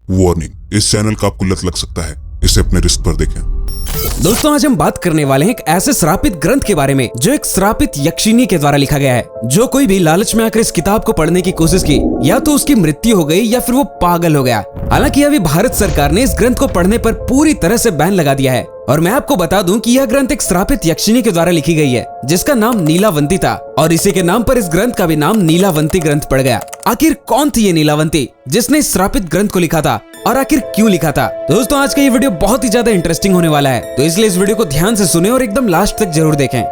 Warning, इस channel का आपको लत लग सकता है, इसे अपने रिस्क पर देखें। दोस्तों आज हम बात करने वाले हैं एक ऐसे श्रापित ग्रंथ के बारे में जो एक श्रापित यक्षिणी के द्वारा लिखा गया है। जो कोई भी लालच में आकर इस किताब को पढ़ने की कोशिश की, या तो उसकी मृत्यु हो गई या फिर वो पागल हो गया। हालांकि अभी भारत सरकार ने इस ग्रंथ को पढ़ने पर पूरी तरह से बैन लगा दिया है। और मैं आपको बता दूं कि यह ग्रंथ एक श्रापित यक्षिणी के द्वारा लिखी गई है, जिसका नाम नीलावंती था, और इसी के नाम पर इस ग्रंथ का भी नाम नीलावंती ग्रंथ पड़ गया। आखिर कौन थी ये नीलावंती जिसने इस श्रापित ग्रंथ को लिखा था, और आखिर क्यों लिखा था? दोस्तों आज का ये वीडियो बहुत ही ज्यादा इंटरेस्टिंग होने वाला है, तो इसलिए इस वीडियो को ध्यान से सुने और एकदम लास्ट तक जरूर देखें।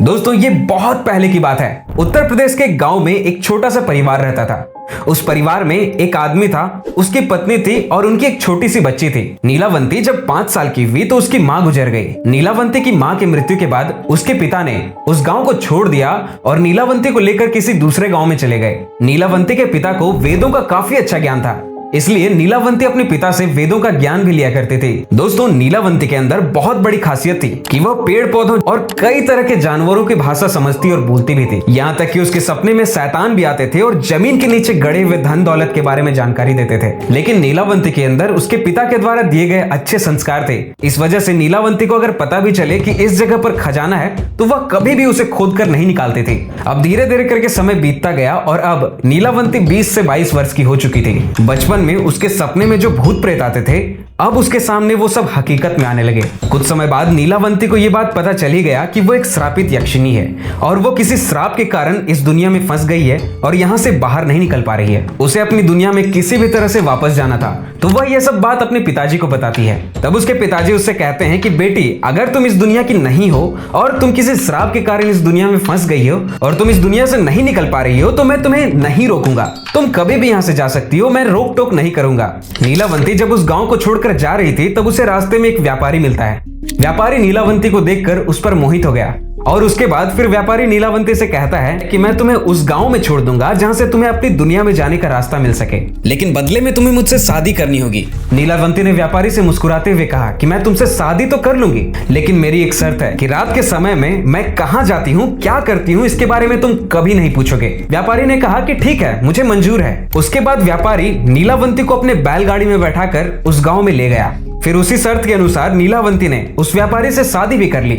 दोस्तों ये बहुत पहले की बात है। उत्तर प्रदेश के गांव में एक छोटा सा परिवार रहता था। उस परिवार में एक आदमी था, उसकी पत्नी थी और उनकी एक छोटी सी बच्ची थी। नीलावंती जब 5 साल की हुई तो उसकी माँ गुजर गई। नीलावंती की माँ की मृत्यु के बाद उसके पिता ने उस गांव को छोड़ दिया और नीलावंती को लेकर किसी दूसरे गांव में चले गए। नीलावंती के पिता को वेदों का काफी अच्छा ज्ञान था, इसलिए नीलावंती अपने पिता से वेदों का ज्ञान भी लिया करती थी। दोस्तों नीलावंती के अंदर बहुत बड़ी खासियत थी कि वह पेड़ पौधों और कई तरह के जानवरों की भाषा समझती और बोलती भी थी। यहाँ तक कि उसके सपने में शैतान भी आते थे और जमीन के नीचे गड़े हुए धन दौलत के बारे में जानकारी देते थे। लेकिन नीलावंती के अंदर उसके पिता के द्वारा दिए गए अच्छे संस्कार थे। इस वजह से नीलावंती को अगर पता भी चले कि इस जगह पर खजाना है तो वह कभी भी उसे खोद कर नहीं निकालती थी। अब धीरे धीरे करके समय बीतता गया और अब नीलावंती 20 से 22 वर्ष की हो चुकी थी। बचपन में उसके सपने में जो भूत प्रेत आते थे, अब उसके सामने वो सब हकीकत में आने लगे। कुछ समय बाद नीलावंती को ये बात पता चली गया कि वो एक श्रापित यक्षिणी है और वो किसी श्राप के कारण इस दुनिया में फंस गई है और यहाँ से बाहर नहीं निकल पा रही है। उसे अपनी दुनिया में किसी भी तरह से वापस जाना था, तो वह यह सब बात अपने पिताजी को बताती है। तब उसके पिताजी उससे कहते हैं कि बेटी, अगर तुम इस दुनिया की नहीं हो और तुम किसी श्राप के कारण इस दुनिया में फंस गई हो और तुम इस दुनिया से नहीं निकल पा रही हो, तो मैं तुम्हें नहीं रोकूंगा। तुम कभी भी यहाँ से जा सकती हो, मैं रोक टोक नहीं करूंगा। नीलावंती जब उस गांव को छोड़कर जा रही थी तब उसे रास्ते में एक व्यापारी मिलता है। व्यापारी नीलावंती को देखकर उस पर मोहित हो गया और उसके बाद फिर व्यापारी नीलावंती से कहता है कि मैं तुम्हें उस गांव में छोड़ दूंगा जहां से तुम्हें अपनी दुनिया में जाने का रास्ता मिल सके, लेकिन बदले में तुम्हें मुझसे शादी करनी होगी। नीलावंती ने व्यापारी से मुस्कुराते हुए कहा कि मैं तुमसे शादी तो कर लूंगी, लेकिन मेरी एक शर्त है कि रात के समय में मैं कहां जाती हूं, क्या करती हूं, इसके बारे में तुम कभी नहीं पूछोगे। व्यापारी ने कहा कि ठीक है, मुझे मंजूर है। उसके बाद व्यापारी नीलावंती को अपने बैलगाड़ी में बैठाकर उस गांव में ले गया। फिर उसी शर्त के अनुसार नीलावंती ने उस व्यापारी से शादी भी कर ली।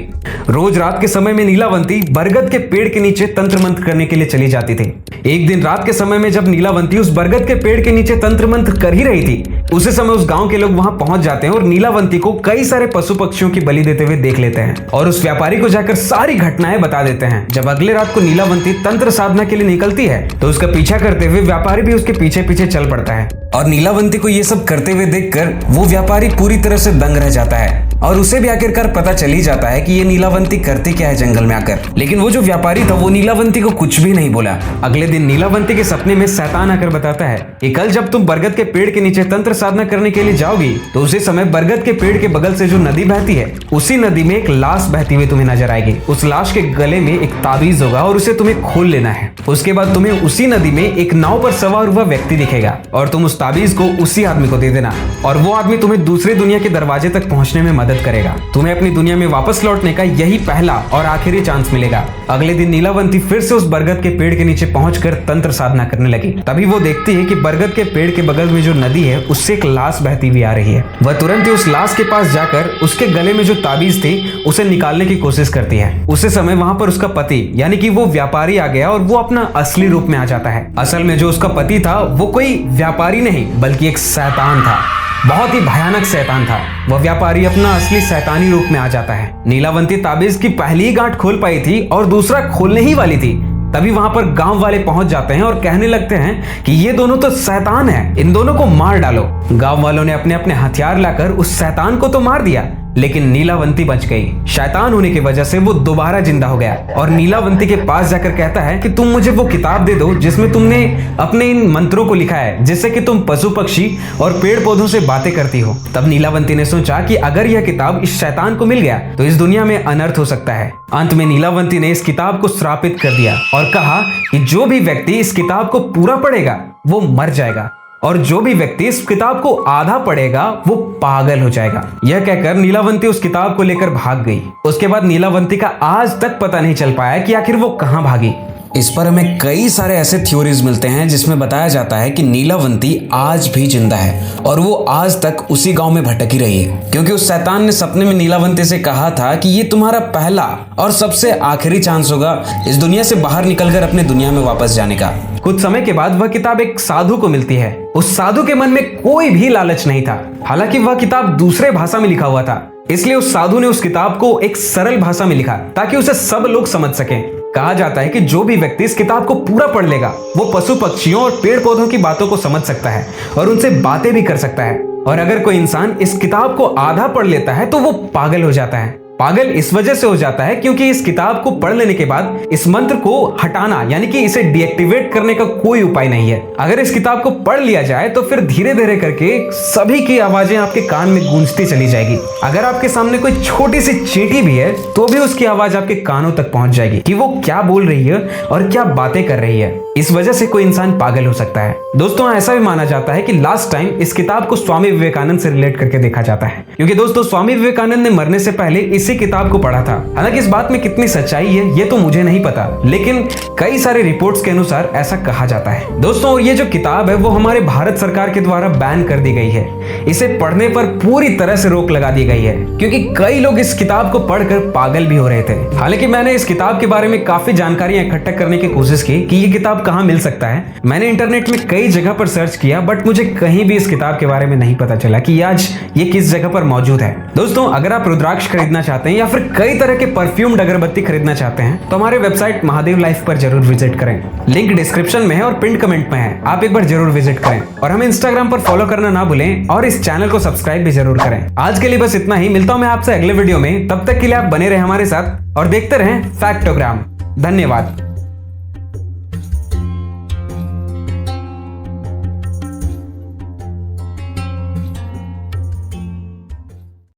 रोज रात के समय में नीलावंती बरगद के पेड़ के नीचे तंत्र मंत्र करने के लिए चली जाती थी। एक दिन रात के समय में जब नीलावंती उस बरगद के पेड़ के नीचे तंत्र मंत्र कर ही रही थी, उसी समय उस गांव के लोग वहां पहुंच जाते हैं और नीलावंती को कई सारे पशु पक्षियों की बलि देते हुए देख लेते हैं और उस व्यापारी को जाकर सारी घटनाएं बता देते हैं। जब अगले रात को नीलावंती तंत्र साधना के लिए निकलती है तो उसका पीछा करते हुए व्यापारी भी उसके पीछे पीछे चल पड़ता है और नीलावंती को ये सब करते हुए देखकर वो व्यापारी पूरी तरह से दंग रह जाता है और उसे भी आखिरकार पता चल ही जाता है कि ये नीलावंती करती क्या है जंगल में आकर। लेकिन वो जो व्यापारी था वो नीलावंती को कुछ भी नहीं बोला। अगले दिन नीलावंती के सपने में शैतान आकर बताता है कि कल जब तुम बरगद के पेड़ के नीचे तंत्र साधना करने के लिए जाओगी तो उसी समय बरगद के पेड़ के बगल से जो नदी बहती है, उसी नदी में एक लाश बहती हुई तुम्हें नजर आएगी। उस लाश के गले में एक ताबीज होगा और उसे तुम्हें खोल लेना है। उसके बाद तुम्हें उसी नदी में एक नाव पर सवार हुआ व्यक्ति दिखेगा और तुम उस ताबीज को उसी आदमी को दे देना और वो आदमी तुम्हें दूसरी दुनिया के दरवाजे तक पहुंचने में मदद करेगा। तुम्हें अपनी दुनिया में वापस लौटने का यही पहला और आखिरी चांस मिलेगा। अगले दिन नीलावंती फिर से उस बरगद के पेड़ के नीचे पहुंचकर तंत्र साधना करने लगी। तभी वो देखती है कि बरगद के पेड़ के बगल में जो नदी है उससे एक लाश बहती हुई आ रही है। वह तुरंत ही उस लाश के पास जाकर उसके गले में जो ताबीज थी उसे निकालने की कोशिश करती है। उसी समय वहां पर उसका पति यानी कि वो व्यापारी आ गया और वो अपना असली रूप में आ जाता है। असल में जो उसका पति था वो कोई व्यापारी नहीं बल्कि एक शैतान था, बहुत ही भयानक शैतान था। वह व्यापारी अपना असली शैतानी रूप में आ जाता है। नीलावंती ताबीज की पहली गांठ खोल पाई थी और दूसरा खोलने ही वाली थी। तभी वहां पर गांव वाले पहुंच जाते हैं और कहने लगते हैं कि ये दोनों तो शैतान हैं, इन दोनों को मार डालो। गांव वालों ने अपने अपने हथियार लाकर उस शैतान को तो मार दिया, लेकिन नीलावंती बच गई। शैतान होने की वजह से वो दोबारा जिंदा हो गया और नीलावंती के पास जाकर कहता है कि तुम मुझे वो किताब दे दो जिसमें तुमने अपने इन मंत्रों को लिखा है, जिससे कि तुम पशु पक्षी और पेड़ पौधों से बातें करती हो। तब नीलावंती ने सोचा कि अगर यह किताब इस शैतान को मिल गया तो इस दुनिया में अनर्थ हो सकता है। अंत में नीलावंती ने इस किताब को श्रापित कर दिया और कहा कि जो भी व्यक्ति इस किताब को पूरा पढ़ेगा वो मर जाएगा। और जो भी व्यक्ति इस किताब को आधा पढ़ेगा वो पागल हो जाएगा। यह कहकर नीलावंती उस किताब को लेकर भाग गई। उसके बाद नीलावंती का आज तक पता नहीं चल पाया कि आखिर वो कहाँ भागी। इस पर हमें कई सारे ऐसे थ्योरीज मिलते हैं जिसमें बताया जाता है कि नीलावंती आज भी जिंदा है और वो आज तक उसी गांव में भटकी रही है, क्योंकि उस शैतान ने सपने में नीलावंती से कहा था कि ये तुम्हारा पहला और सबसे आखिरी चांस होगा इस दुनिया से बाहर निकलकर अपने दुनिया में वापस जाने का। कुछ समय के बाद वह किताब एक साधु को मिलती है। उस साधु के मन में कोई भी लालच नहीं था। हालांकि वह किताब दूसरे भाषा में लिखा हुआ था, इसलिए उस साधु ने उस किताब को एक सरल भाषा में लिखा ताकि उसे सब लोग समझ सकें। कहा जाता है कि जो भी व्यक्ति इस किताब को पूरा पढ़ लेगा वो पशु पक्षियों और पेड़ पौधों की बातों को समझ सकता है और उनसे बातें भी कर सकता है। और अगर कोई इंसान इस किताब को आधा पढ़ लेता है तो वो पागल हो जाता है। पागल इस वजह से हो जाता है क्योंकि इस किताब को पढ़ लेने के बाद इस मंत्र को हटाना यानी कि इसे डीएक्टिवेट करने का कोई उपाय नहीं है। अगर इस किताब को पढ़ लिया जाए तो फिर धीरे धीरे करके सभी की आवाजें आपके कान में गूंजती चली जाएगी। अगर आपके सामने कोई छोटी सी चींटी भी है तो भी उसकी आवाज आपके कानों तक पहुंच जाएगी कि वो क्या बोल रही है और क्या बातें कर रही है। इस वजह से कोई इंसान पागल हो सकता है। दोस्तों, ऐसा भी माना जाता है कि लास्ट टाइम इस किताब को स्वामी विवेकानंद से रिलेट करके देखा जाता है, क्योंकि दोस्तों स्वामी विवेकानंद ने मरने से पहले इसी किताब को पढ़ा था। हालांकि इस बात में कितनी सच्चाई है ये तो मुझे नहीं पता, लेकिन कई सारे रिपोर्ट्स के अनुसार ऐसा कहा जाता है। दोस्तों, और ये जो किताब है वो हमारे भारत सरकार के द्वारा बैन कर दी गई है। इसे पढ़ने पर पूरी तरह से रोक लगा दी गई है, क्योंकि कई लोग इस किताब को पढ़कर पागल भी हो रहे थे। हालांकि मैंने इस किताब के बारे में काफी जानकारियां इकट्ठा करने की कोशिश की कि ये किताब कहाँ मिल सकता है। मैंने इंटरनेट में कई जगह पर सर्च किया, बट मुझे कहीं भी इस किताब के बारे में नहीं पता चला कि आज ये किस जगह पर मौजूद है। दोस्तों, अगर आप रुद्राक्ष खरीदना चाहते हैं या फिर कई तरह के परफ्यूम्ड अगरबत्ती खरीदना चाहते हैं तो हमारे वेबसाइट महादेव लाइफ पर जरूर विजिट करें। लिंक डिस्क्रिप्शन में है और पिन कमेंट में है, आप एक बार जरूर विजिट करें। और हमें इंस्टाग्राम पर फॉलो करना ना भूलें और इस चैनल को सब्सक्राइब भी जरूर करें। आज के लिए बस इतना ही। मिलता हूं मैं आपसे अगले वीडियो में। तब तक के लिए आप बने रहे हमारे साथ और देखते रहें फैक्टोग्राम। धन्यवाद।